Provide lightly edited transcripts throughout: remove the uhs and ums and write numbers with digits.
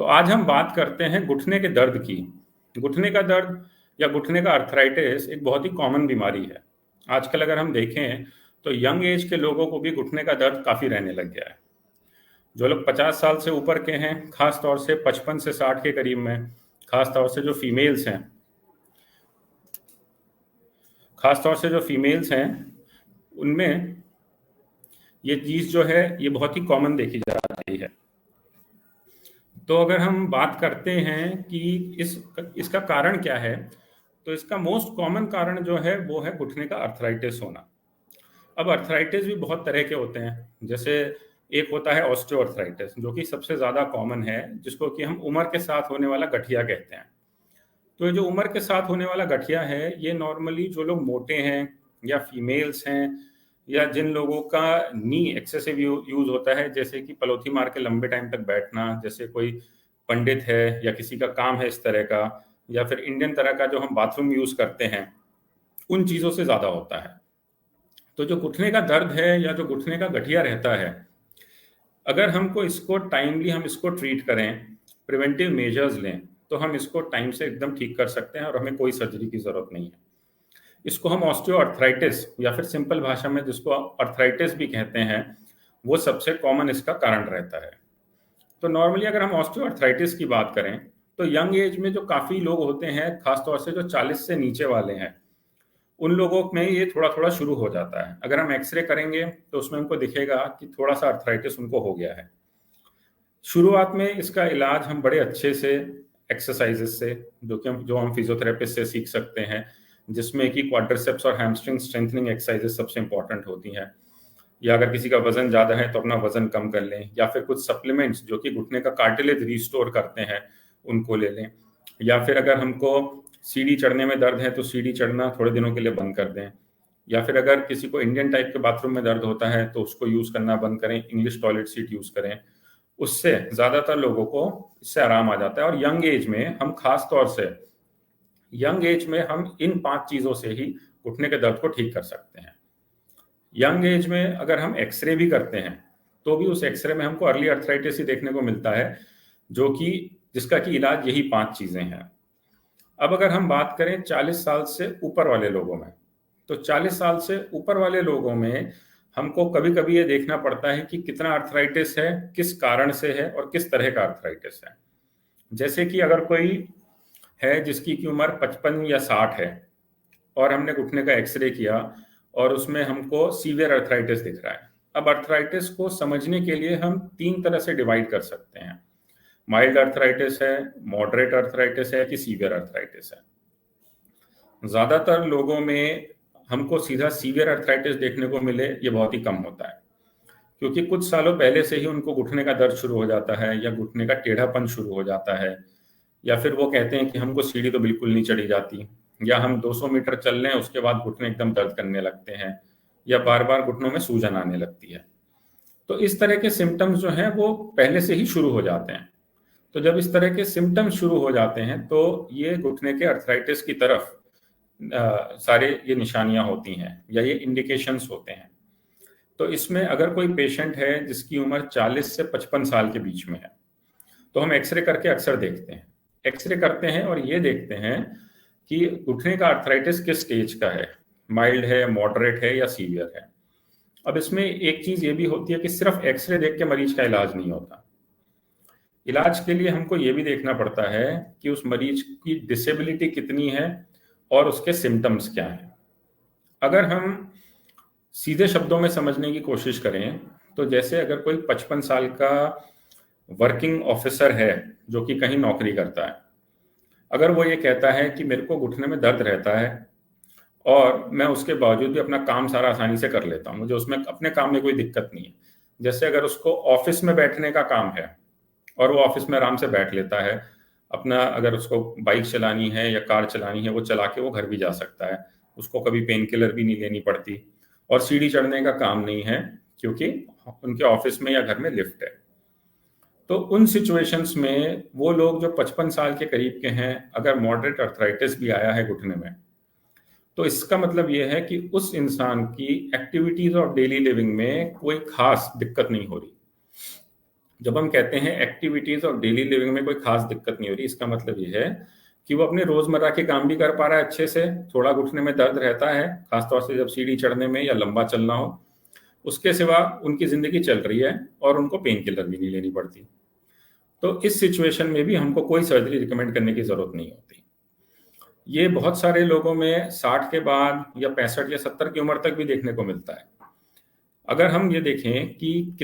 तो आज हम बात करते हैं घुटने के दर्द की। घुटने का दर्द या घुटने का अर्थराइटिस एक बहुत ही कॉमन बीमारी है। आजकल अगर हम देखें तो यंग एज के लोगों को भी घुटने का दर्द काफ़ी रहने लग गया है। जो लोग 50 साल से ऊपर के हैं, खास तौर से 55 से 60 के करीब में, खास तौर से जो फीमेल्स हैं, उनमें ये चीज़ जो है ये बहुत ही कॉमन देखी जा रही है। तो अगर हम बात करते हैं कि इसका कारण क्या है, तो इसका मोस्ट कॉमन कारण जो है वो है घुटने का अर्थराइटिस होना। अब अर्थराइटिस भी बहुत तरह के होते हैं। जैसे एक होता है ऑस्टियोआर्थराइटिस, जो कि सबसे ज़्यादा कॉमन है, जिसको कि हम उम्र के साथ होने वाला गठिया कहते हैं। तो ये जो उम्र के साथ होने वाला गठिया है, ये नॉर्मली जो लोग मोटे हैं या फीमेल्स हैं या जिन लोगों का नी एक्सेसिव यूज होता है, जैसे कि पलोथी मार के लंबे टाइम तक बैठना, जैसे कोई पंडित है या किसी का काम है इस तरह का, या फिर इंडियन तरह का जो हम बाथरूम यूज करते हैं, उन चीज़ों से ज़्यादा होता है। तो जो घुटने का दर्द है या जो घुटने का गठिया रहता है, अगर हमको इसको टाइमली हम इसको ट्रीट करें, प्रिवेंटिव मेजर्स लें, तो हम इसको टाइम से एकदम ठीक कर सकते हैं और हमें कोई सर्जरी की ज़रूरत नहीं है। इसको हम ऑस्टियोआर्थराइटिस या फिर सिंपल भाषा में जिसको अर्थराइटिस भी कहते हैं, वो सबसे कॉमन इसका कारण रहता है। तो नॉर्मली अगर हम ऑस्टियोआर्थराइटिस की बात करें, तो यंग एज में जो काफ़ी लोग होते हैं, खासतौर से जो 40 से नीचे वाले हैं, उन लोगों में ये थोड़ा थोड़ा शुरू हो जाता है। अगर हम एक्सरे करेंगे तो उसमें हमको दिखेगा कि थोड़ा सा अर्थराइटिस उनको हो गया है। शुरुआत में इसका इलाज हम बड़े अच्छे से एक्सरसाइजेस से, जो हम फिजियोथेरेपिस्ट से सीख सकते हैं, जिसमें कि क्वाड्रिसेप्स और हैमस्ट्रिंग स्ट्रेंथनिंग एक्सरसाइजेस सबसे इंपॉर्टेंट होती हैं। या अगर किसी का वजन ज़्यादा है तो अपना वजन कम कर लें, या फिर कुछ सप्लीमेंट्स जो कि घुटने का कार्टिलेज रिस्टोर करते हैं उनको ले लें। या फिर अगर हमको सीढ़ी चढ़ने में दर्द है तो सीढ़ी चढ़ना थोड़े दिनों के लिए बंद कर दें। या फिर अगर किसी को इंडियन टाइप के बाथरूम में दर्द होता है तो उसको यूज़ करना बंद करें, इंग्लिश टॉयलेट सीट यूज़ करें। उससे ज़्यादातर लोगों को इससे आराम आ जाता है। और यंग एज में हम खास तौर से इन 5 चीज़ों से ही घुटने के दर्द को ठीक कर सकते हैं। यंग एज में अगर हम एक्सरे भी करते हैं तो भी उस एक्सरे में हमको अर्ली अर्थराइटिस ही देखने को मिलता है, जिसका कि इलाज यही 5 चीज़ें हैं। अब अगर हम बात करें 40 साल से ऊपर वाले लोगों में, तो 40 साल से ऊपर वाले लोगों में हमको कभी-कभी ये देखना पड़ता है कि कितना अर्थराइटिस है, किस कारण से है और किस तरह का अर्थराइटिस है। जैसे कि अगर कोई है जिसकी की उम्र 55 या 60 है और हमने घुटने का एक्सरे किया और उसमें हमको सीवियर अर्थराइटिस दिख रहा है। अब अर्थराइटिस को समझने के लिए हम 3 तरह से डिवाइड कर सकते हैं। माइल्ड अर्थराइटिस है, मॉडरेट अर्थराइटिस है कि सीवियर अर्थराइटिस है। ज़्यादातर लोगों में हमको सीधा सीवियर अर्थराइटिस देखने को मिले ये बहुत ही कम होता है, क्योंकि कुछ सालों पहले से ही उनको घुटने का दर्द शुरू हो जाता है या घुटने का टेढ़ापन शुरू हो जाता है, या फिर वो कहते हैं कि हमको सीढ़ी तो बिल्कुल नहीं चढ़ी जाती, या हम 200 मीटर चल रहे हैं उसके बाद घुटने एकदम दर्द करने लगते हैं, या बार बार घुटनों में सूजन आने लगती है। तो इस तरह के सिम्टम्स जो हैं वो पहले से ही शुरू हो जाते हैं। तो जब इस तरह के सिम्टम्स शुरू हो जाते हैं तो ये घुटने के अर्थराइटिस की तरफ सारे ये निशानियां होती हैं या ये इंडिकेशंस होते हैं। तो इसमें अगर कोई पेशेंट है जिसकी उम्र 40 से 55 साल के बीच में है, तो हम एक्सरे करके अक्सर देखते हैं। एक्सरे करते हैं और ये देखते हैं कि घुटने का अर्थराइटिस किस स्टेज का है, माइल्ड है, मॉडरेट है या सीवियर है। अब इसमें एक चीज़ ये भी होती है कि सिर्फ एक्सरे देख के मरीज का इलाज नहीं होता। इलाज के लिए हमको ये भी देखना पड़ता है कि उस मरीज की डिसेबिलिटी कितनी है और उसके सिम्टम्स क्या हैं। अगर हम सीधे शब्दों में समझने की कोशिश करें तो जैसे अगर कोई 55 साल का वर्किंग ऑफिसर है जो कि कहीं नौकरी करता है, अगर वो ये कहता है कि मेरे को घुटने में दर्द रहता है और मैं उसके बावजूद भी अपना काम सारा आसानी से कर लेता हूँ, मुझे उसमें अपने काम में कोई दिक्कत नहीं है। जैसे अगर उसको ऑफिस में बैठने का काम है और वो ऑफिस में आराम से बैठ लेता है, अपना अगर उसको बाइक चलानी है या कार चलानी है वो चला के वो घर भी जा सकता है, उसको कभी पेन किलर भी नहीं लेनी पड़ती, और सीढ़ी चढ़ने का काम नहीं है क्योंकि उनके ऑफिस में या घर में लिफ्ट है। तो उन सिचुएशंस में वो लोग जो 55 साल के करीब के हैं, अगर मॉडरेट अर्थराइटिस भी आया है घुटने में, तो इसका मतलब ये है कि उस इंसान की एक्टिविटीज और डेली लिविंग में कोई खास दिक्कत नहीं हो रही। जब हम कहते हैं एक्टिविटीज और डेली लिविंग में कोई खास दिक्कत नहीं हो रही, इसका मतलब ये है कि वो अपने रोजमर्रा के काम भी कर पा रहा है अच्छे से, थोड़ा घुटने में दर्द रहता है खासतौर से जब सीढ़ी चढ़ने में या लंबा चलना हो, उसके सिवा उनकी जिंदगी चल रही है और उनको पेन किलर भी नहीं लेनी पड़ती। तो इस सिचुएशन में भी हमको कोई सर्जरी रिकमेंड करने की जरूरत नहीं होती। ये बहुत सारे लोगों में 60 के बाद या 65 या 70 की उम्र तक भी देखने को मिलता है। अगर हम ये देखें कि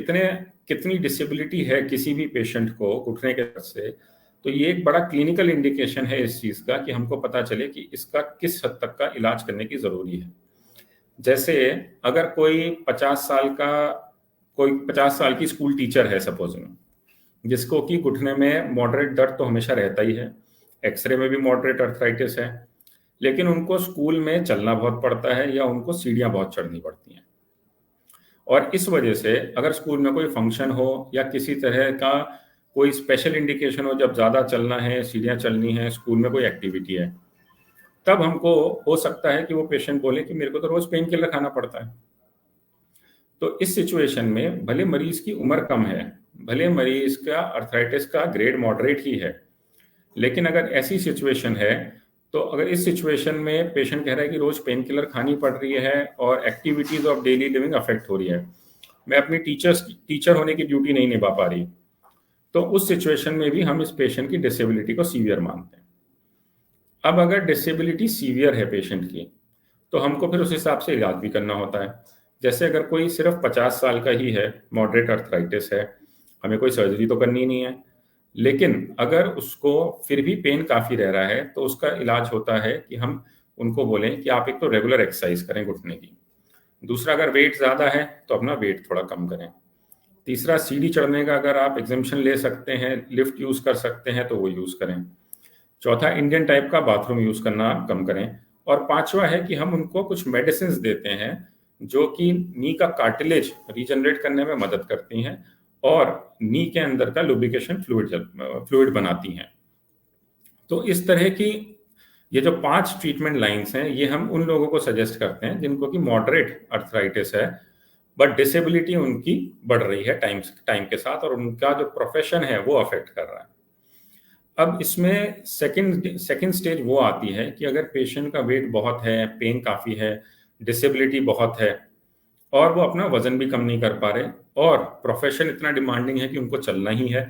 कितनी डिसेबिलिटी है किसी भी पेशेंट को घुटने के दर्द से, तो ये एक बड़ा क्लिनिकल इंडिकेशन है इस चीज का कि हमको पता चले कि इसका किस हद तक का इलाज करने की जरूरी है। जैसे अगर कोई 50 साल की स्कूल टीचर है सपोज में, जिसको कि घुटने में मॉडरेट दर्द तो हमेशा रहता ही है, एक्सरे में भी मॉडरेट अर्थराइटिस है, लेकिन उनको स्कूल में चलना बहुत पड़ता है या उनको सीढ़ियां बहुत चढ़नी पड़ती हैं। और इस वजह से अगर स्कूल में कोई फंक्शन हो या किसी तरह का कोई स्पेशल इंडिकेशन हो, जब ज़्यादा चलना है, सीढ़ियाँ चलनी है, स्कूल में कोई एक्टिविटी है, तब हमको हो सकता है कि वो पेशेंट बोले कि मेरे को तो रोज पेन किलर खाना पड़ता है। तो इस सिचुएशन में भले मरीज की उम्र कम है, भले मरीज का अर्थराइटिस का ग्रेड मॉडरेट ही है, लेकिन अगर ऐसी सिचुएशन है, तो अगर इस सिचुएशन में पेशेंट कह रहा है कि रोज पेन किलर खानी पड़ रही है और activities of daily living affect हो रही है, मैं अपनी टीचर होने की ड्यूटी नहीं निभा पा रही, तो उस सिचुएशन में भी हम इस पेशेंट की डिसेबिलिटी को सीवियर मानते हैं। अब अगर डिसेबिलिटी सीवियर है पेशेंट की, तो हमको फिर उस हिसाब से इलाज भी करना होता है। जैसे अगर कोई सिर्फ 50 साल का ही है, मॉडरेट अर्थराइटिस है, हमें कोई सर्जरी तो करनी नहीं है, लेकिन अगर उसको फिर भी पेन काफ़ी रह रहा है, तो उसका इलाज होता है कि हम उनको बोलें कि आप एक तो रेगुलर एक्सरसाइज करें घुटने की, दूसरा अगर वेट ज़्यादा है तो अपना वेट थोड़ा कम करें, तीसरा सीढ़ी चढ़ने का अगर आप एग्जाम्पशन ले सकते हैं, लिफ्ट यूज़ कर सकते हैं तो वो यूज़ करें, चौथा इंडियन टाइप का बाथरूम यूज़ करना कम करें, और पांचवा है कि हम उनको कुछ मेडिसिन देते हैं जो कि नी का कार्टिलेज रीजनरेट करने में मदद करती हैं और नी के अंदर का लुब्रिकेशन फ्लूइड बनाती हैं। तो इस तरह की ये जो 5 ट्रीटमेंट लाइंस हैं, ये हम उन लोगों को सजेस्ट करते हैं जिनको कि मॉडरेट अर्थराइटिस है, बट डिसेबिलिटी उनकी बढ़ रही है टाइम के साथ और उनका जो प्रोफेशन है वो अफेक्ट कर रहा है। अब इसमें सेकंड स्टेज वो आती है कि अगर पेशेंट का वेट बहुत है, पेन काफ़ी है, डिसेबिलिटी बहुत है और वो अपना वजन भी कम नहीं कर पा रहे और प्रोफेशन इतना डिमांडिंग है कि उनको चलना ही है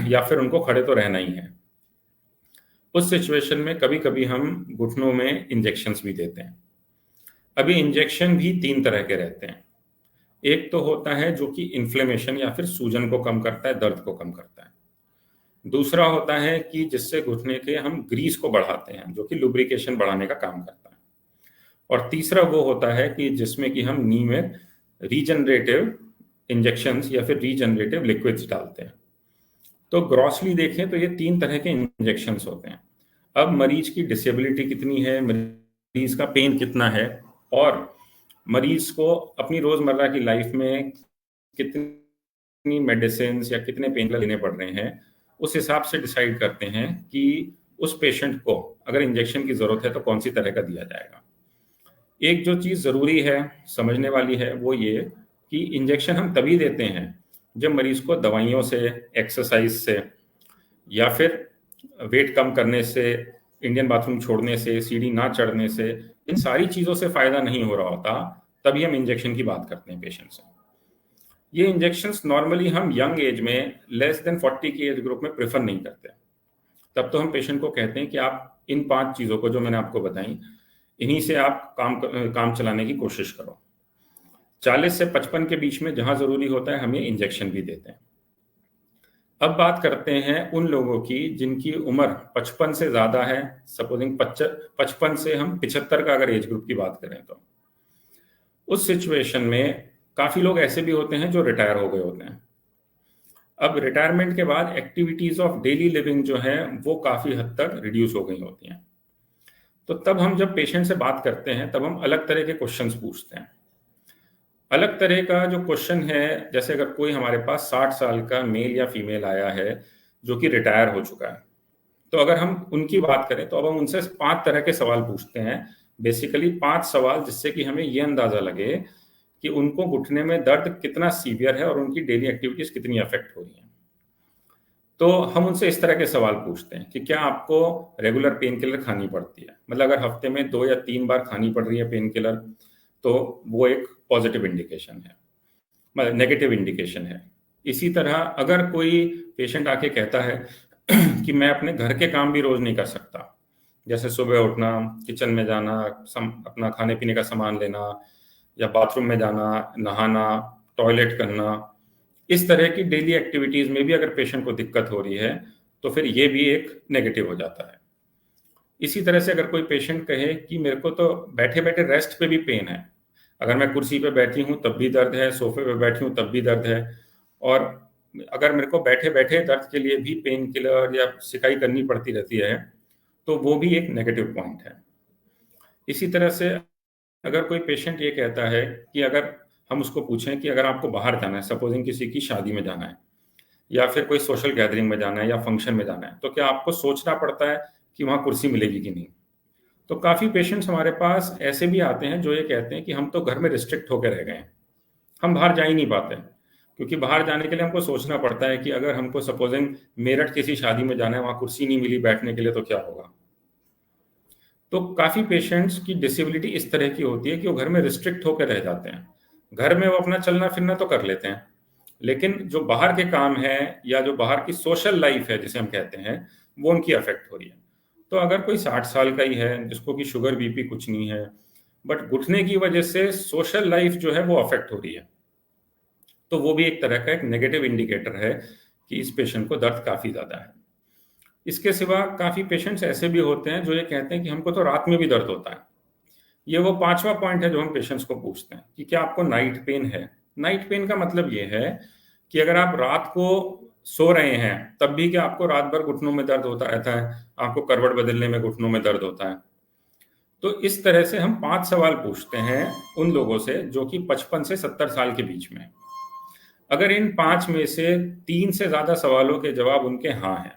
या फिर उनको खड़े तो रहना ही है। उस सिचुएशन में कभी कभी हम घुटनों में इंजेक्शंस भी देते हैं। अभी इंजेक्शन भी 3 तरह के रहते हैं। एक तो होता है जो कि इन्फ्लेमेशन या फिर सूजन को कम करता है, दर्द को कम करता है। दूसरा होता है कि जिससे घुटने के हम ग्रीस को बढ़ाते हैं, जो कि लुब्रिकेशन बढ़ाने का काम करता है। और तीसरा वो होता है कि जिसमें कि हम नी में रीजनरेटिव इंजेक्शंस या फिर रीजनरेटिव लिक्विड्स डालते हैं। तो ग्रॉसली देखें तो ये 3 तरह के इंजेक्शंस होते हैं। अब मरीज की डिसेबिलिटी कितनी है, मरीज का पेन कितना है और मरीज को अपनी रोजमर्रा की लाइफ में कितनी मेडिसिन या कितने पेन किलर लेने पड़ रहे हैं, उस हिसाब से डिसाइड करते हैं कि उस पेशेंट को अगर इंजेक्शन की जरूरत है तो कौन सी तरह का दिया जाएगा। एक जो चीज जरूरी है, समझने वाली है, वो ये कि इंजेक्शन हम तभी देते हैं जब मरीज को दवाइयों से, एक्सरसाइज से या फिर वेट कम करने से, इंडियन बाथरूम छोड़ने से, सीढ़ी ना चढ़ने से, इन सारी चीज़ों से फ़ायदा नहीं हो रहा होता, तभी हम इंजेक्शन की बात करते हैं पेशेंट से। ये इंजेक्शंस नॉर्मली हम यंग एज में लेस देन 40 की एज ग्रुप में प्रेफर नहीं करते। तब तो हम पेशेंट को कहते हैं कि आप इन 5 चीज़ों को जो मैंने आपको बताई, इन्हीं से आप काम चलाने की कोशिश करो। 40 से 55 के बीच में जहाँ ज़रूरी होता है हम ये इंजेक्शन भी देते हैं। अब बात करते हैं उन लोगों की जिनकी उम्र 55 से ज़्यादा है, सपोजिंग 55 से हम 75 का अगर एज ग्रुप की बात करें, तो उस सिचुएशन में काफ़ी लोग ऐसे भी होते हैं जो रिटायर हो गए होते हैं। अब रिटायरमेंट के बाद एक्टिविटीज़ ऑफ डेली लिविंग जो है वो काफ़ी हद तक रिड्यूस हो गई होती हैं। तो तब हम जब पेशेंट से बात करते हैं तब हम अलग तरह के क्वेश्चंस पूछते हैं। अलग तरह का जो क्वेश्चन है, जैसे अगर कोई हमारे पास 60 साल का मेल या फीमेल आया है जो कि रिटायर हो चुका है, तो अगर हम उनकी बात करें तो अब हम उनसे 5 तरह के सवाल पूछते हैं। बेसिकली 5 सवाल जिससे कि हमें ये अंदाज़ा लगे कि उनको घुटने में दर्द कितना सीवियर है और उनकी डेली एक्टिविटीज कितनी अफेक्ट हो रही हैं। तो हम उनसे इस तरह के सवाल पूछते हैं कि क्या आपको रेगुलर पेन किलर खानी पड़ती है, मतलब अगर हफ्ते में 2 या 3 बार खानी पड़ रही है पेन किलर, तो वो एक पॉजिटिव इंडिकेशन है, मतलब नेगेटिव इंडिकेशन है। इसी तरह अगर कोई पेशेंट आके कहता है कि मैं अपने घर के काम भी रोज नहीं कर सकता, जैसे सुबह उठना, किचन में जाना, अपना खाने पीने का सामान लेना, या बाथरूम में जाना, नहाना, टॉयलेट करना, इस तरह की डेली एक्टिविटीज में भी अगर पेशेंट को दिक्कत हो रही है, तो फिर ये भी एक नेगेटिव हो जाता है। इसी तरह से अगर कोई पेशेंट कहे कि मेरे को तो बैठे बैठे रेस्ट पे भी पेन है, अगर मैं कुर्सी पे बैठी हूँ तब भी दर्द है, सोफे पे बैठी हूँ तब भी दर्द है, और अगर मेरे को बैठे बैठे दर्द के लिए भी पेन किलर या सिकाई करनी पड़ती रहती है, तो वो भी एक नेगेटिव पॉइंट है। इसी तरह से अगर कोई पेशेंट ये कहता है कि अगर हम उसको पूछें कि अगर आपको बाहर जाना है, सपोजिंग किसी की शादी में जाना है या फिर कोई सोशल गैदरिंग में जाना है या फंक्शन में जाना है, तो क्या आपको सोचना पड़ता है कि वहाँ कुर्सी मिलेगी कि नहीं? तो काफ़ी पेशेंट्स हमारे पास ऐसे भी आते हैं जो ये कहते हैं कि हम तो घर में रिस्ट्रिक्ट होकर रह गए हैं, हम बाहर जा ही नहीं पाते, क्योंकि बाहर जाने के लिए हमको सोचना पड़ता है कि अगर हमको सपोजिंग मेरठ किसी शादी में जाना है, वहाँ कुर्सी नहीं मिली बैठने के लिए, तो क्या होगा? तो काफ़ी पेशेंट्स की डिसेबिलिटी इस तरह की होती है कि वो घर में रिस्ट्रिक्ट होकर रह जाते हैं। घर में वो अपना चलना फिरना तो कर लेते हैं, लेकिन जो बाहर के काम है या जो बाहर की सोशल लाइफ है जिसे हम कहते हैं, वो उनकी अफेक्ट हो रही है। तो अगर कोई 60 साल का ही है जिसको कि शुगर बीपी कुछ नहीं है, बट घुटने की वजह से सोशल लाइफ जो है वो अफेक्ट हो रही है, तो वो भी एक तरह का एक नेगेटिव इंडिकेटर है कि इस पेशेंट को दर्द काफ़ी ज़्यादा है। इसके सिवा काफ़ी पेशेंट्स ऐसे भी होते हैं जो ये कहते हैं कि हमको तो रात में भी दर्द होता है। ये वो 5वां पॉइंट है जो हम पेशेंट्स को पूछते हैं कि क्या आपको नाइट पेन है? नाइट पेन का मतलब ये है कि अगर आप रात को सो रहे हैं, तब भी क्या आपको रात भर घुटनों में दर्द होता रहता है? आपको करवट बदलने में घुटनों में दर्द होता है? तो इस तरह से हम 5 सवाल पूछते हैं उन लोगों से जो कि 55 से 70 साल के बीच में। अगर इन 5 में से 3 से ज़्यादा सवालों के जवाब उनके हाँ हैं,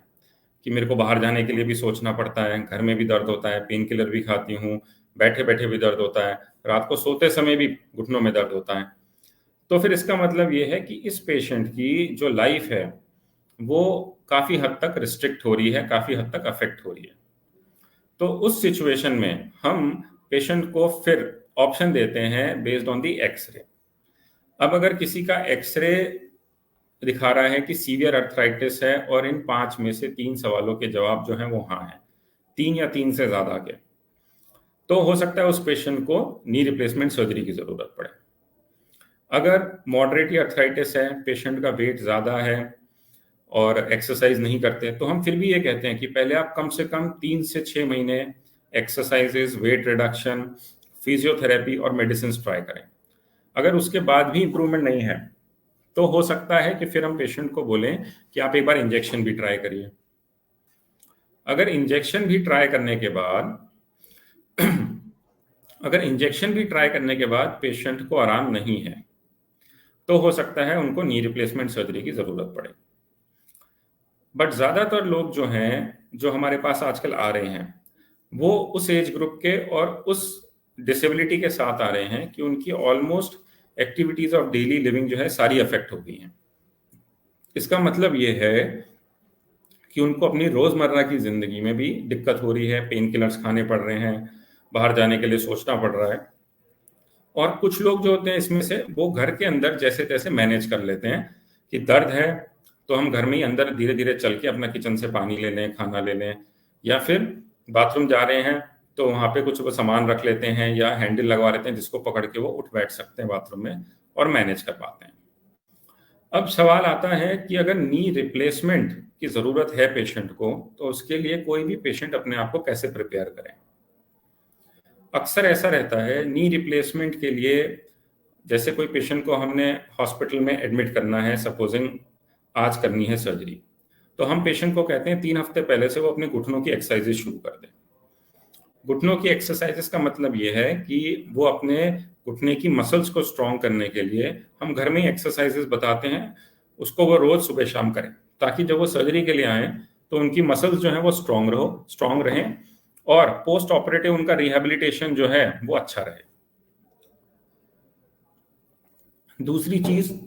कि मेरे को बाहर जाने के लिए भी सोचना पड़ता है, घर में भी दर्द होता है, पेन किलर भी खाती हूँ, बैठे-बैठे भी दर्द होता है, रात को सोते समय भी घुटनों में दर्द होता है, तो फिर इसका मतलब ये है कि इस पेशेंट की जो लाइफ है, वो काफ़ी हद तक रिस्ट्रिक्ट हो रही है, काफ़ी हद तक अफेक्ट हो रही है। तो उस सिचुएशन में हम पेशेंट को फिर ऑप्शन देते हैं बेस्ड ऑन दी एक्सरे। अब अगर किसी का एक्सरे दिखा रहा है कि सीवियर अर्थराइटिस है और इन 5 में से 3 सवालों के जवाब जो हैं वो हाँ हैं, 3 या 3 से ज़्यादा के, तो हो सकता है उस पेशेंट को नी रिप्लेसमेंट सर्जरी की ज़रूरत पड़े। अगर मॉडरेट अर्थराइटिस है, पेशेंट का वेट ज़्यादा है और एक्सरसाइज नहीं करते, तो हम फिर भी ये कहते हैं कि पहले आप कम से कम 3 से 6 महीने एक्सरसाइजेज, वेट रिडक्शन, फिजियोथेरेपी और मेडिसिन ट्राई करें। अगर उसके बाद भी इम्प्रूवमेंट नहीं है, तो हो सकता है कि फिर हम पेशेंट को बोलें कि आप एक बार इंजेक्शन भी ट्राई करिए। अगर इंजेक्शन भी ट्राई करने के बाद अगर इंजेक्शन भी ट्राई करने के बाद पेशेंट को आराम नहीं है, तो हो सकता है उनको नी रिप्लेसमेंट सर्जरी की ज़रूरत पड़े। बट ज़्यादातर लोग जो हैं, जो हमारे पास आजकल आ रहे हैं, वो उस एज ग्रुप के और उस डिसेबिलिटी के साथ आ रहे हैं कि उनकी almost activities of daily living जो है सारी अफेक्ट हो गई हैं। इसका मतलब ये है कि उनको अपनी रोज़मर्रा की ज़िंदगी में भी दिक्कत हो रही है, पेन किलर्स खाने पड़ रहे हैं, बाहर जाने के लिए सोचना पड़ रहा है। और कुछ लोग जो होते हैं इसमें से, वो घर के अंदर जैसे-तैसे मैनेज कर लेते हैं कि दर्द है, तो हम घर में ही अंदर धीरे-धीरे चल के अपना किचन से पानी ले लें, खाना ले लें, या फिर बाथरूम जा रहे हैं, तो वहाँ पे कुछ वो सामान रख लेते हैं या हैंडल लगवा लेते हैं जिसको पकड़ के वो उठ बैठ सकते हैं बाथरूम में और मैनेज कर पाते हैं। अब सवाल आता है कि अगर नी रिप्लेसमेंट की ज़रूरत है पेशेंट को, तो उसके लिए कोई भी पेशेंट अपने आप को कैसे प्रिपेयर करें? अक्सर ऐसा रहता है नी रिप्लेसमेंट के लिए, जैसे कोई पेशेंट को हमने हॉस्पिटल में एडमिट करना है, सपोजिंग आज करनी है सर्जरी, तो हम पेशेंट को कहते हैं 3 हफ्ते पहले से वो अपने घुटनों की एक्सरसाइजेज शुरू कर दें। घुटनों की एक्सरसाइजेज का मतलब ये है कि वो अपने घुटने की मसल्स को स्ट्रॉन्ग करने के लिए हम घर में ही एक्सरसाइजेज बताते हैं, उसको वो रोज सुबह शाम करें, ताकि जब वो सर्जरी के लिए आए तो उनकी मसल्स जो है वो स्ट्रॉन्ग रहें और पोस्ट ऑपरेटिव उनका रिहेबिलिटेशन जो है वो अच्छा रहे। दूसरी चीज,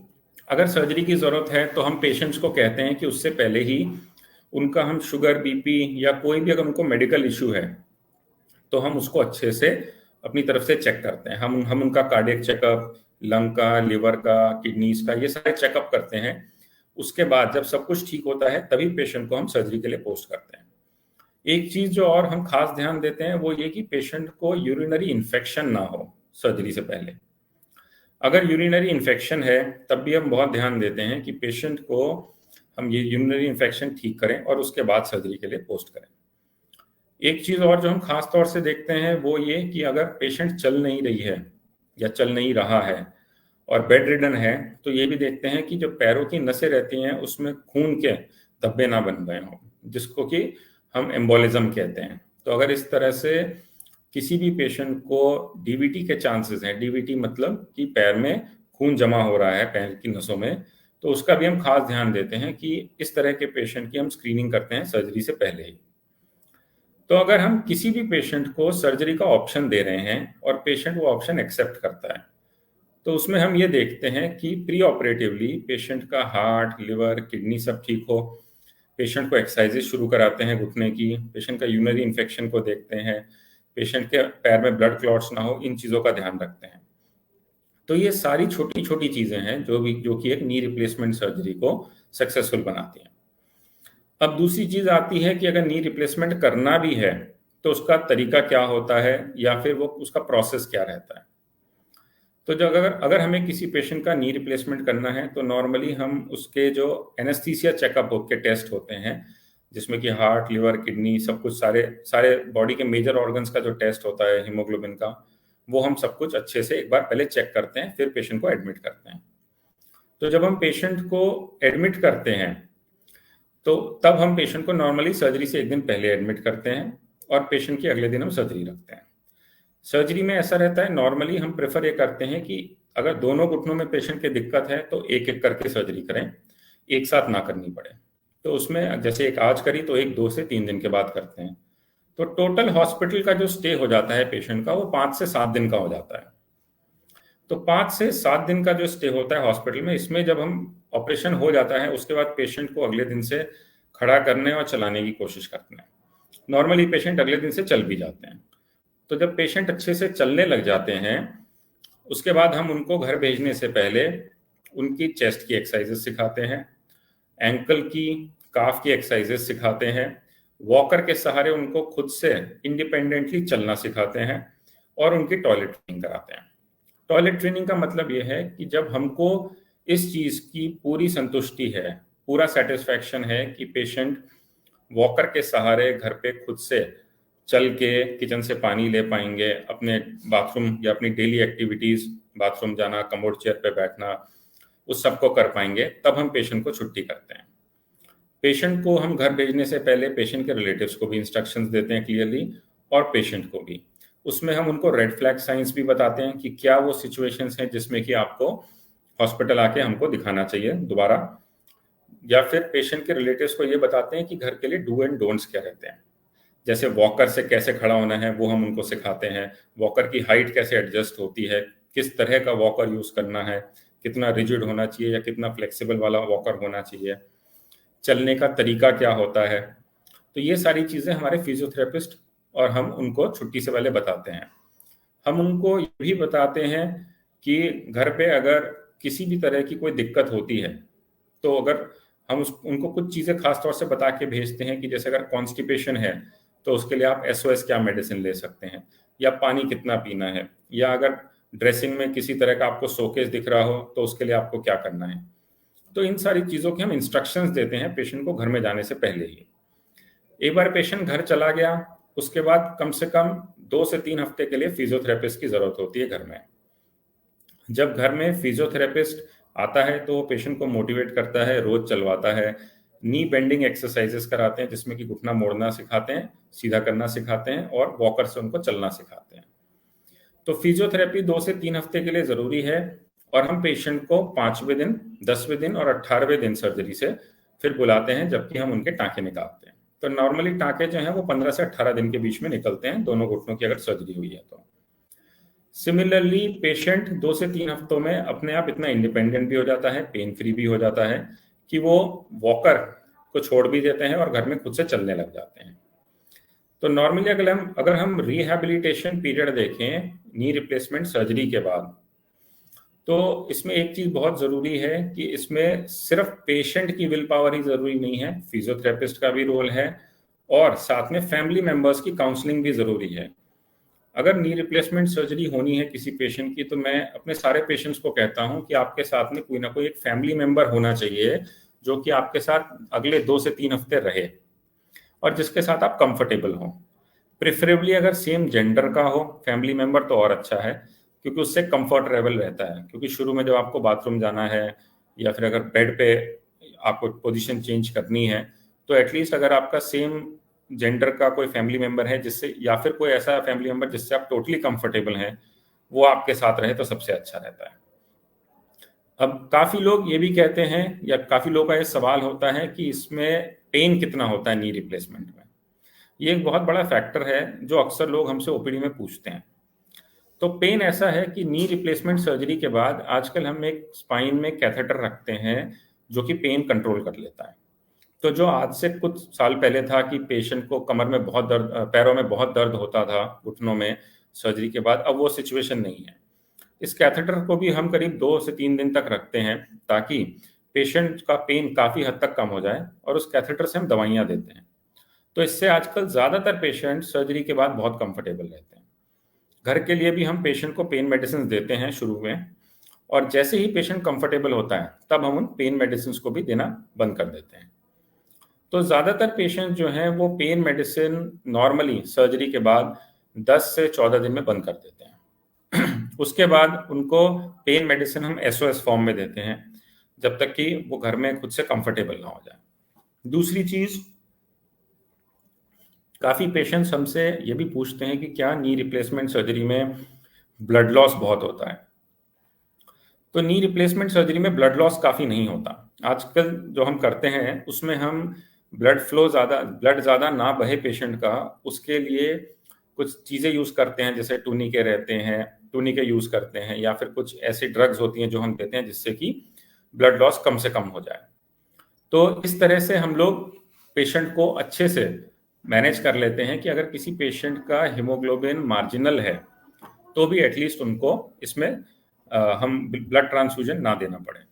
अगर सर्जरी की जरूरत है तो हम पेशेंट्स को कहते हैं कि उससे पहले ही उनका हम शुगर, बीपी या कोई भी अगर उनको मेडिकल इश्यू है तो हम उसको अच्छे से अपनी तरफ से चेक करते हैं। हम उनका कार्डियक चेकअप, लंग का, लिवर का, किडनीज का, ये सारे चेकअप करते हैं। उसके बाद जब सब कुछ ठीक होता है तभी पेशेंट को हम सर्जरी के लिए पोस्ट करते हैं। एक चीज जो और हम खास ध्यान देते हैं वो ये कि पेशेंट को यूरिनरी इन्फेक्शन ना हो सर्जरी से पहले। अगर यूरिनरी इन्फेक्शन है तब भी हम बहुत ध्यान देते हैं कि पेशेंट को हम ये यूरिनरी इन्फेक्शन ठीक करें और उसके बाद सर्जरी के लिए पोस्ट करें। एक चीज और जो हम खास तौर से देखते हैं वो ये कि अगर पेशेंट चल नहीं रही है या चल नहीं रहा है और बेड रिडन है तो ये भी देखते हैं कि जो पैरों की नसें रहती हैं उसमें खून के धब्बे ना बन गए हों, जिसको कि हम एम्बोलिज्म कहते हैं। तो अगर इस तरह से किसी भी पेशेंट को डीवीटी के चांसेस हैं, डीवीटी मतलब कि पैर में खून जमा हो रहा है पैर की नसों में, तो उसका भी हम खास ध्यान देते हैं कि इस तरह के पेशेंट की हम स्क्रीनिंग करते हैं सर्जरी से पहले ही। तो अगर हम किसी भी पेशेंट को सर्जरी का ऑप्शन दे रहे हैं और पेशेंट वो ऑप्शन एक्सेप्ट करता है तो उसमें हम ये देखते हैं कि प्री ऑपरेटिवली पेशेंट का हार्ट, लिवर, किडनी सब ठीक हो। पेशेंट को एक्सरसाइजेस शुरू कराते हैं घुटने की, पेशेंट का यूरिनरी इन्फेक्शन को देखते हैं, पेशेंट के पैर में ब्लड क्लॉट्स ना हो, इन चीज़ों का ध्यान रखते हैं। तो ये सारी छोटी छोटी चीज़ें हैं जो कि एक नी रिप्लेसमेंट सर्जरी को सक्सेसफुल बनाती हैं। अब दूसरी चीज़ आती है कि अगर नी रिप्लेसमेंट करना भी है तो उसका तरीका क्या होता है या फिर वो उसका प्रोसेस क्या रहता है। तो जो अगर अगर हमें किसी पेशेंट का नी रिप्लेसमेंट करना है तो नॉर्मली हम उसके जो एनेस्थीसिया चेकअप के टेस्ट होते हैं, जिसमें कि हार्ट, लिवर, किडनी सब कुछ, सारे सारे बॉडी के मेजर ऑर्गन्स का जो टेस्ट होता है हीमोग्लोबिन का, वो हम सब कुछ अच्छे से एक बार पहले चेक करते हैं, फिर पेशेंट को एडमिट करते हैं। तो जब हम पेशेंट को एडमिट करते हैं तो तब हम पेशेंट को नॉर्मली सर्जरी से एक दिन पहले एडमिट करते हैं और पेशेंट की अगले दिन हम सर्जरी रखते हैं। सर्जरी में ऐसा रहता है, नॉर्मली हम प्रेफर ये करते हैं कि अगर दोनों घुटनों में पेशेंट की दिक्कत है तो एक एक करके सर्जरी करें, एक साथ ना करनी पड़े। तो उसमें जैसे एक आज करी तो एक 2 से 3 दिन के बाद करते हैं। तो टोटल हॉस्पिटल का जो स्टे हो जाता है पेशेंट का वो 5 से 7 दिन का हो जाता है। तो 5 से 7 दिन का जो स्टे होता है हॉस्पिटल में, इसमें जब हम ऑपरेशन हो जाता है उसके बाद पेशेंट को अगले दिन से खड़ा करने और चलाने की कोशिश करते हैं। नॉर्मली पेशेंट अगले दिन से चल भी जाते हैं। तो जब पेशेंट अच्छे से चलने लग जाते हैं उसके बाद हम उनको घर भेजने से पहले उनकी चेस्ट की एक्सरसाइजेस सिखाते हैं, एंकल की, काफ की एक्सरसाइजेस सिखाते हैं, वॉकर के सहारे उनको खुद से इंडिपेंडेंटली चलना सिखाते हैं और उनकी टॉयलेट ट्रेनिंग कराते हैं। टॉयलेट ट्रेनिंग का मतलब यह है कि जब हमको इस चीज की पूरी संतुष्टि है, पूरा सेटिस्फैक्शन है कि पेशेंट वॉकर के सहारे घर पे खुद से चल के किचन से पानी ले पाएंगे, अपने बाथरूम या अपनी डेली एक्टिविटीज, बाथरूम जाना, कमोड चेयर पे बैठना, उस सबको कर पाएंगे, तब हम पेशेंट को छुट्टी करते हैं। पेशेंट को हम घर भेजने से पहले पेशेंट के रिलेटिव्स को भी इंस्ट्रक्शंस देते हैं क्लियरली, और पेशेंट को भी। उसमें हम उनको रेड फ्लैग साइंस भी बताते हैं कि क्या वो सिचुएशंस हैं जिसमें कि आपको हॉस्पिटल आके हमको दिखाना चाहिए दोबारा, या फिर पेशेंट के रिलेटिव्स को ये बताते हैं कि घर के लिए डू एंड डोंट्स क्या रहते हैं। जैसे वॉकर से कैसे खड़ा होना है वो हम उनको सिखाते हैं, वॉकर की हाइट कैसे एडजस्ट होती है, किस तरह का वॉकर यूज करना है, कितना रिजिड होना चाहिए या कितना फ्लेक्सिबल वाला वॉकर होना चाहिए, चलने का तरीका क्या होता है। तो ये सारी चीज़ें हमारे फिजियोथेरेपिस्ट और हम उनको छुट्टी से पहले बताते हैं। हम उनको ये भी बताते हैं कि घर पे अगर किसी भी तरह की कोई दिक्कत होती है तो अगर हम उनको कुछ चीज़ें खास तौर से बता के भेजते हैं कि जैसे अगर कॉन्स्टिपेशन है तो उसके लिए आप SOS क्या मेडिसिन ले सकते हैं, या पानी कितना पीना है, या अगर ड्रेसिंग में किसी तरह का आपको शोकेस दिख रहा हो तो उसके लिए आपको क्या करना है। तो इन सारी चीज़ों के हम इंस्ट्रक्शंस देते हैं पेशेंट को घर में जाने से पहले ही। एक बार पेशेंट घर चला गया उसके बाद कम से कम 2 से 3 हफ्ते के लिए फिजियोथेरेपिस्ट की जरूरत होती है घर में। जब घर में फिजियोथेरेपिस्ट आता है तो पेशेंट को मोटिवेट करता है, रोज चलवाता है, नी बेंडिंग एक्सरसाइजेस कराते हैं जिसमें कि घुटना मोड़ना सिखाते हैं, सीधा करना सिखाते हैं और वॉकर से उनको चलना सिखाते हैं। तो फिजियोथेरेपी 2 से 3 हफ्ते के लिए जरूरी है और हम पेशेंट को 5वें दिन, 10वें दिन और 18वें दिन सर्जरी से फिर बुलाते हैं जबकि हम उनके टाँके निकालते हैं। तो नॉर्मली टाँके जो हैं वो 15 से 18 दिन के बीच में निकलते हैं दोनों घुटनों की अगर सर्जरी हुई है तो। सिमिलरली पेशेंट 2 से 3 हफ्तों में अपने आप इतना इंडिपेंडेंट भी हो जाता है, पेन फ्री भी हो जाता है कि वो वॉकर को छोड़ भी देते हैं और घर में खुद से चलने लग जाते हैं। तो नॉर्मली अगर हम रिहैबिलिटेशन पीरियड देखें नी रिप्लेसमेंट सर्जरी के बाद, तो इसमें एक चीज बहुत जरूरी है कि इसमें सिर्फ पेशेंट की विल पावर ही जरूरी नहीं है, फिजियोथेरेपिस्ट का भी रोल है और साथ में फैमिली मेंबर्स की काउंसलिंग भी जरूरी है। अगर नी रिप्लेसमेंट सर्जरी होनी है किसी पेशेंट की, तो मैं अपने सारे पेशेंट्स को कहता हूं कि आपके साथ में कोई ना कोई एक फैमिली मेंबर होना चाहिए जो कि आपके साथ अगले 2 से 3 हफ्ते रहे और जिसके साथ आप कंफर्टेबल हो। प्रेफरेबली अगर सेम जेंडर का हो फैमिली मेंबर तो और अच्छा है, क्योंकि उससे कंफर्ट लेवल रहता है। क्योंकि शुरू में जब आपको बाथरूम जाना है या फिर अगर बेड पे आपको पोजीशन चेंज करनी है, तो एटलीस्ट अगर आपका सेम जेंडर का कोई फैमिली मेंबर है जिससे, या फिर कोई ऐसा फैमिली मेंबर जिससे आप टोटली कंफर्टेबल हैं, वो आपके साथ रहे तो सबसे अच्छा रहता है। अब काफी लोग ये भी कहते हैं, या काफी लोगों का ये सवाल होता है कि इसमें पेन कितना होता है नी रिप्लेसमेंट में। ये एक बहुत बड़ा फैक्टर है जो अक्सर लोग हमसे ओपीडी में पूछते हैं। तो पेन ऐसा है कि नी रिप्लेसमेंट सर्जरी के बाद आजकल हम एक स्पाइन में कैथेटर रखते हैं जो कि पेन कंट्रोल कर लेता है। तो जो आज से कुछ साल पहले था कि पेशेंट को कमर में बहुत दर्द, पैरों में बहुत दर्द होता था, घुटनों में सर्जरी के बाद, अब वो सिचुएशन नहीं है। इस कैथेटर को भी हम करीब 2 से 3 दिन तक रखते हैं ताकि पेशेंट का पेन काफी हद तक कम हो जाए, और उस कैथेटर से हम दवाइयां देते हैं। तो इससे आजकल ज्यादातर पेशेंट सर्जरी के बाद बहुत कंफर्टेबल रहते हैं। घर के लिए भी हम पेशेंट को पेन मेडिसिन देते हैं शुरू में, और जैसे ही पेशेंट कंफर्टेबल होता है तब हम उन पेन मेडिसिन को भी देना बंद कर देते हैं। तो ज्यादातर पेशेंट जो हैं वो पेन मेडिसिन नॉर्मली सर्जरी के बाद 10 से 14 दिन में बंद कर देते हैं। उसके बाद उनको पेन मेडिसिन हम एसओएस फॉर्म में देते हैं जब तक कि वो घर में खुद से कंफर्टेबल ना हो जाए। दूसरी चीज, काफी पेशेंट्स हमसे ये भी पूछते हैं कि क्या नी रिप्लेसमेंट सर्जरी में ब्लड लॉस बहुत होता है। तो नी रिप्लेसमेंट सर्जरी में ब्लड लॉस काफी नहीं होता। आजकल जो हम करते हैं उसमें हम ब्लड ज्यादा ना बहे पेशेंट का, उसके लिए कुछ चीजें यूज करते हैं, जैसे टूनिके रहते हैं, टूनिके यूज करते हैं, या फिर कुछ ऐसी ड्रग्स होती हैं जो हम देते हैं जिससे कि ब्लड लॉस कम से कम हो जाए। तो इस तरह से हम लोग पेशेंट को अच्छे से मैनेज कर लेते हैं कि अगर किसी पेशेंट का हीमोग्लोबिन मार्जिनल है तो भी एटलीस्ट उनको इसमें हम ब्लड ट्रांसफ्यूजन ना देना पड़े।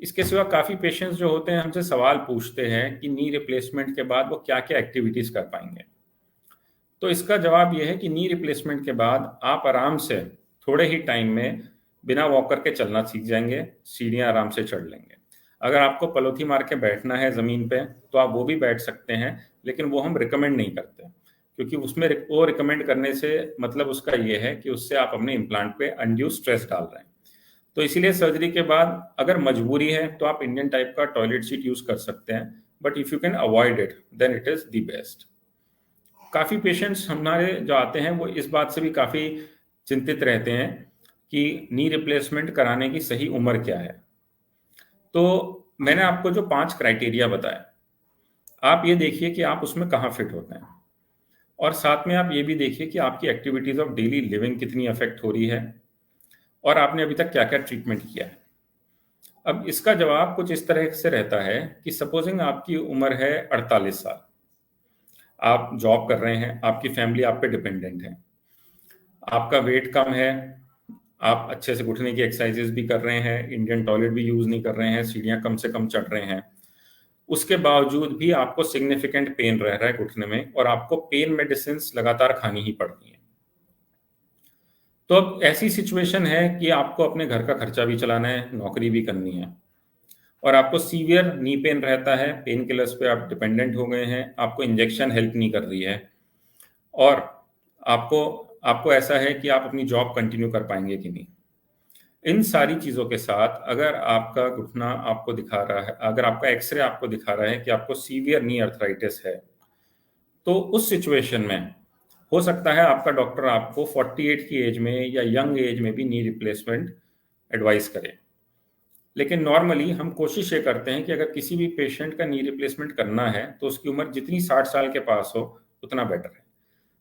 इसके सिवा काफी पेशेंट्स जो होते हैं हमसे सवाल पूछते हैं कि नी रिप्लेसमेंट के बाद वो क्या क्या एक्टिविटीज कर पाएंगे। तो इसका जवाब यह है कि नी रिप्लेसमेंट के बाद आप आराम से थोड़े ही टाइम में बिना वॉक करके चलना सीख जाएंगे, सीढ़ियां आराम से चढ़ लेंगे। अगर आपको पलोथी मार के बैठना है जमीन पे तो आप वो भी बैठ सकते हैं, लेकिन वो हम रिकमेंड नहीं करते, क्योंकि उसमें वो रिकमेंड करने से मतलब उसका ये है कि उससे आप अपने इम्प्लांट पे अनड्यू स्ट्रेस डाल रहे हैं। तो इसीलिए सर्जरी के बाद अगर मजबूरी है तो आप इंडियन टाइप का टॉयलेट सीट यूज कर सकते हैं, but if you can avoid it then it is the best. काफी पेशेंट्स हमारे जो आते हैं वो इस बात से भी काफी चिंतित रहते हैं कि नी रिप्लेसमेंट कराने की सही उम्र क्या है। तो मैंने आपको जो 5 क्राइटेरिया बताया, आप ये देखिए कि आप उसमें कहाँ फिट होते हैं, और साथ में आप ये भी देखिए कि आपकी एक्टिविटीज ऑफ डेली लिविंग कितनी अफेक्ट हो रही है, और आपने अभी तक क्या क्या ट्रीटमेंट किया है। अब इसका जवाब कुछ इस तरह से रहता है कि सपोजिंग आपकी उम्र है 48 साल, आप जॉब कर रहे हैं, आपकी फैमिली आप पे डिपेंडेंट है, आपका वेट कम है, आप अच्छे से घुटने की एक्सरसाइजेस भी कर रहे हैं, इंडियन टॉयलेट भी यूज नहीं कर रहे हैं, सीढ़ियां कम से कम चढ़ रहे हैं, उसके बावजूद भी आपको सिग्निफिकेंट पेन रह रहा है घुटने में, और आपको पेन मेडिसिन लगातार खानी ही पड़ती है। तो अब ऐसी सिचुएशन है कि आपको अपने घर का खर्चा भी चलाना है, नौकरी भी करनी है, और आपको सीवियर नी पेन रहता है, पेन किलर्स पे आप डिपेंडेंट हो गए हैं, आपको इंजेक्शन हेल्प नहीं कर रही है, और आपको आपको ऐसा है कि आप अपनी जॉब कंटिन्यू कर पाएंगे कि नहीं। इन सारी चीज़ों के साथ अगर आपका घुटना आपको दिखा रहा है, अगर आपका एक्सरे आपको दिखा रहा है कि आपको सीवियर नी अर्थराइटिस है, तो उस सिचुएशन में हो सकता है आपका डॉक्टर आपको 48 की एज में या यंग एज में भी नी रिप्लेसमेंट एडवाइस करे। लेकिन नॉर्मली हम कोशिश ये करते हैं कि अगर किसी भी पेशेंट का नी रिप्लेसमेंट करना है तो उसकी उम्र जितनी 60 साल के पास हो उतना बेटर है।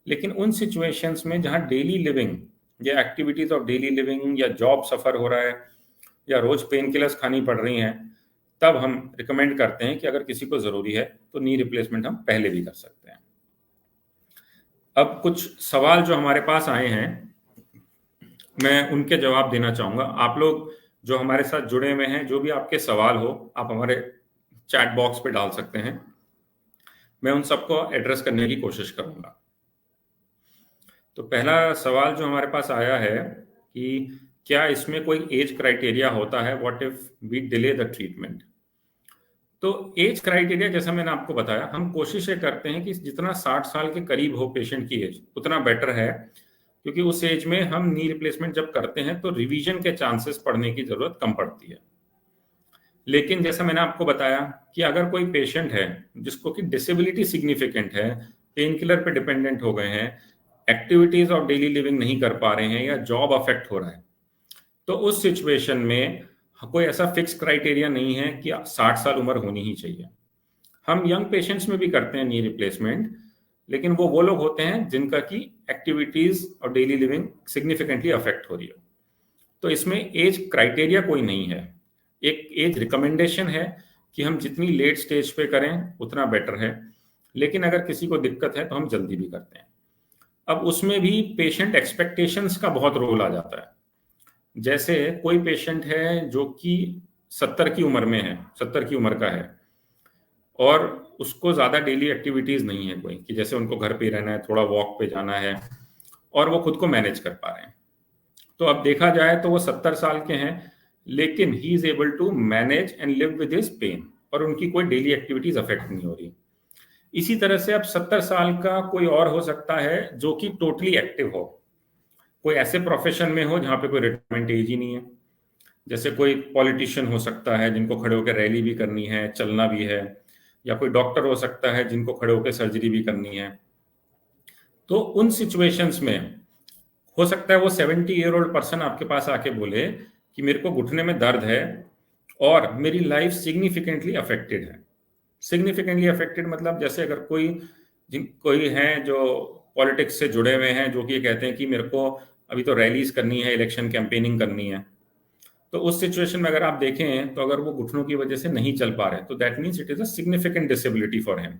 लेकिन उन सिचुएशंस में जहां डेली लिविंग या एक्टिविटीज ऑफ डेली लिविंग या जॉब सफर हो रहा है या रोज पेन किलर्स खानी पड़ रही हैं, तब हम रिकमेंड करते हैं कि अगर किसी को जरूरी है तो नी रिप्लेसमेंट हम पहले भी कर सकते हैं। अब कुछ सवाल जो हमारे पास आए हैं मैं उनके जवाब देना चाहूंगा। आप लोग जो हमारे साथ जुड़े हुए हैं, जो भी आपके सवाल हो आप हमारे चैट बॉक्स पे डाल सकते हैं, मैं उन सबको एड्रेस करने की कोशिश करूंगा। तो पहला सवाल जो हमारे पास आया है कि क्या इसमें कोई एज क्राइटेरिया होता है, what if we delay the treatment. तो एज क्राइटेरिया जैसा मैंने आपको बताया, हम कोशिश ये करते हैं कि जितना 60 साल के करीब हो पेशेंट की एज उतना बेटर है, क्योंकि उस एज में हम नी रिप्लेसमेंट जब करते हैं तो रिवीजन के चांसेस पड़ने की जरूरत कम पड़ती है। लेकिन जैसा मैंने आपको बताया कि अगर कोई पेशेंट है जिसको कि डिसेबिलिटी सिग्निफिकेंट है, पेन किलर पे डिपेंडेंट हो गए हैं, एक्टिविटीज ऑफ डेली लिविंग नहीं कर पा रहे हैं या जॉब अफेक्ट हो रहा है, तो उस सिचुएशन में कोई ऐसा फिक्स क्राइटेरिया नहीं है कि 60 साल उम्र होनी ही चाहिए। हम यंग पेशेंट्स में भी करते हैं नी रिप्लेसमेंट, लेकिन वो लोग होते हैं जिनका की एक्टिविटीज और डेली लिविंग सिग्निफिकेंटली अफेक्ट हो रही है। तो इसमें एज क्राइटेरिया कोई नहीं है, एक एज रिकमेंडेशन है कि हम जितनी लेट स्टेज पे करें उतना बेटर है, लेकिन अगर किसी को दिक्कत है तो हम जल्दी भी करते हैं। अब उसमें भी पेशेंट एक्सपेक्टेशंस का बहुत रोल आ जाता है। जैसे कोई पेशेंट है जो कि 70 की उम्र में है, 70 की उम्र का है और उसको ज़्यादा डेली एक्टिविटीज़ नहीं है कोई, कि जैसे उनको घर पे रहना है, थोड़ा वॉक पे जाना है और वो खुद को मैनेज कर पा रहे हैं। तो अब देखा जाए तो वो 70 साल के हैं, लेकिन he is able to manage and live with his pain और उनकी कोई डेली एक्टिविटीज अफेक्ट नहीं हो रही। इसी तरह से अब 70 साल का कोई और हो सकता है जो कि टोटली एक्टिव हो, कोई ऐसे प्रोफेशन में हो जहाँ पे कोई रिटायरमेंट एज ही नहीं है। जैसे कोई पॉलिटिशियन हो सकता है जिनको खड़े होकर रैली भी करनी है, चलना भी है, या कोई डॉक्टर हो सकता है जिनको खड़े होकर सर्जरी भी करनी है। तो उन सिचुएशंस में हो सकता है वो 70 ईयर ओल्ड पर्सन आपके पास आके बोले कि मेरे को घुटने में दर्द है और मेरी लाइफ सिग्निफिकेंटली अफेक्टेड है। सिग्निफिकेंटली अफेक्टेड मतलब जैसे अगर कोई हैं जो पॉलिटिक्स से जुड़े हुए हैं, जो कि कहते हैं कि मेरे को अभी तो रैलीज करनी है, इलेक्शन कैंपेनिंग करनी है, तो उस सिचुएशन में अगर आप देखें तो अगर वो घुटनों की वजह से नहीं चल पा रहे तो that means it is a significant disability for him.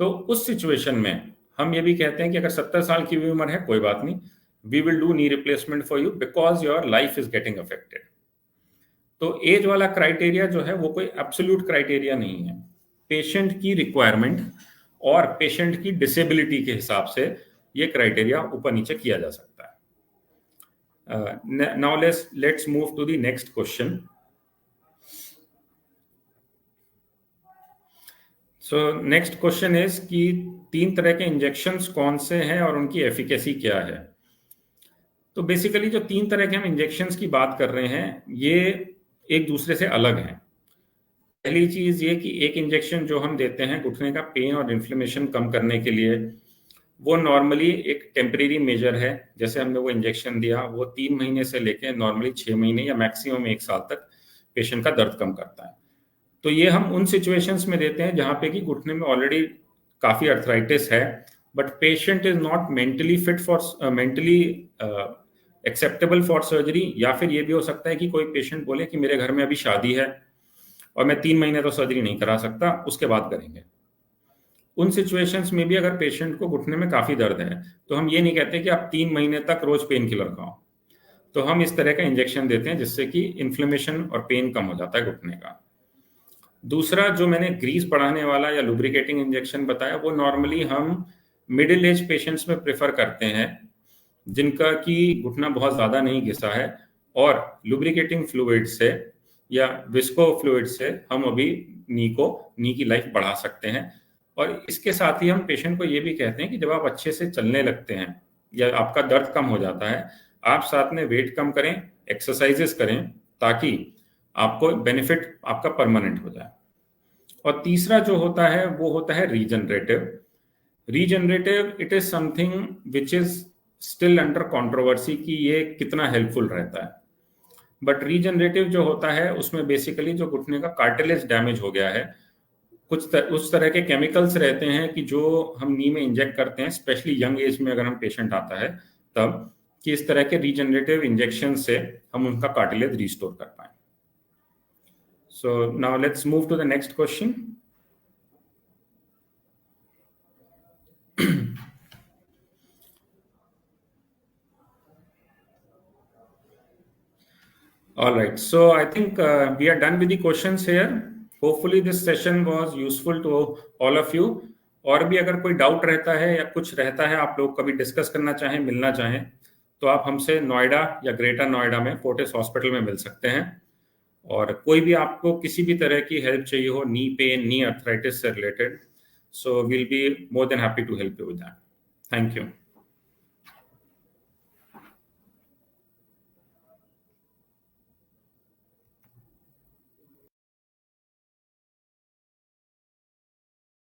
तो उस सिचुएशन में हम ये भी कहते हैं कि अगर 70 साल की भी उम्र है कोई बात नहीं, we will do knee replacement for you because your life is getting affected. तो एज वाला क्राइटेरिया जो है वो कोई एब्सोल्यूट क्राइटेरिया नहीं है, पेशेंट की रिक्वायरमेंट और पेशेंट की डिसेबिलिटी के हिसाब से ये क्राइटेरिया ऊपर नीचे किया जा सकता है। Now let's move to the next question. So next question is कि 3 तरह के इंजेक्शंस कौन से हैं और उनकी एफिकेसी क्या है। तो बेसिकली जो 3 तरह के हम इंजेक्शंस की बात कर रहे हैं ये एक दूसरे से अलग हैं। पहली चीज ये कि एक इंजेक्शन जो हम देते हैं घुटने का पेन और इन्फ्लेमेशन कम करने के लिए, वो नॉर्मली एक टेम्परेरी मेजर है। जैसे हमने वो इंजेक्शन दिया वो 3 महीने से लेकर नॉर्मली 6 महीने या मैक्सिमम 1 साल तक पेशेंट का दर्द कम करता है। तो ये हम उन सिचुएशंस में देते हैं जहाँ पे कि घुटने में ऑलरेडी काफ़ी अर्थराइटिस है, but patient is not mentally fit for mentally acceptable for surgery. या फिर ये भी हो सकता है कि कोई पेशेंट बोले कि मेरे घर में अभी शादी है और मैं 3 महीने तो सर्जरी नहीं करा सकता, उसके बाद करेंगे। उन सिचुएशंस में भी अगर पेशेंट को घुटने में काफ़ी दर्द है तो हम ये नहीं कहते कि आप 3 महीने तक रोज पेन किलर खाओ, तो हम इस तरह का इंजेक्शन देते हैं जिससे कि इन्फ्लेमेशन और पेन कम हो जाता है घुटने का। दूसरा जो मैंने ग्रीस बढ़ाने वाला या लुब्रिकेटिंग इंजेक्शन बताया वो नॉर्मली हम मिडिल एज पेशेंट्स में प्रेफर करते हैं जिनका कि घुटना बहुत ज़्यादा नहीं घिसा है, और लुब्रिकेटिंग फ्लूइड से या विस्को फ्लूइड से हम अभी नी की लाइफ बढ़ा सकते हैं। और इसके साथ ही हम पेशेंट को ये भी कहते हैं कि जब आप अच्छे से चलने लगते हैं या आपका दर्द कम हो जाता है, आप साथ में वेट कम करें, एक्सरसाइजेस करें, ताकि आपको बेनिफिट आपका परमानेंट हो जाए। और तीसरा जो होता है वो होता है regenerative it is something which is still under controversy कि ये कितना हेल्पफुल रहता है। बट रीजनरेटिव जो होता है उसमें बेसिकली जो घुटने का कार्टिलेज डैमेज हो गया है, उस तरह के केमिकल्स रहते हैं कि जो हम नी में इंजेक्ट करते हैं, स्पेशली यंग एज में अगर हम पेशेंट आता है तब, कि इस तरह के रीजनरेटिव इंजेक्शन से हम उनका कार्टिलेज रिस्टोर कर पाए. So now let's move to the next question. All right, so I think we are done with the questions here. Hopefully this session was useful to all of you. और भी अगर कोई doubt रहता है या कुछ रहता है, आप लोग कभी डिस्कस करना चाहें, मिलना चाहें, तो आप हमसे नोएडा या ग्रेटर नोएडा में फोर्टिस हॉस्पिटल में मिल सकते हैं. और कोई भी आपको किसी भी तरह की हेल्प चाहिए हो, नी पेन, नी अर्थराइटिस से related, so we'll be more than happy to help you with that. Thank you.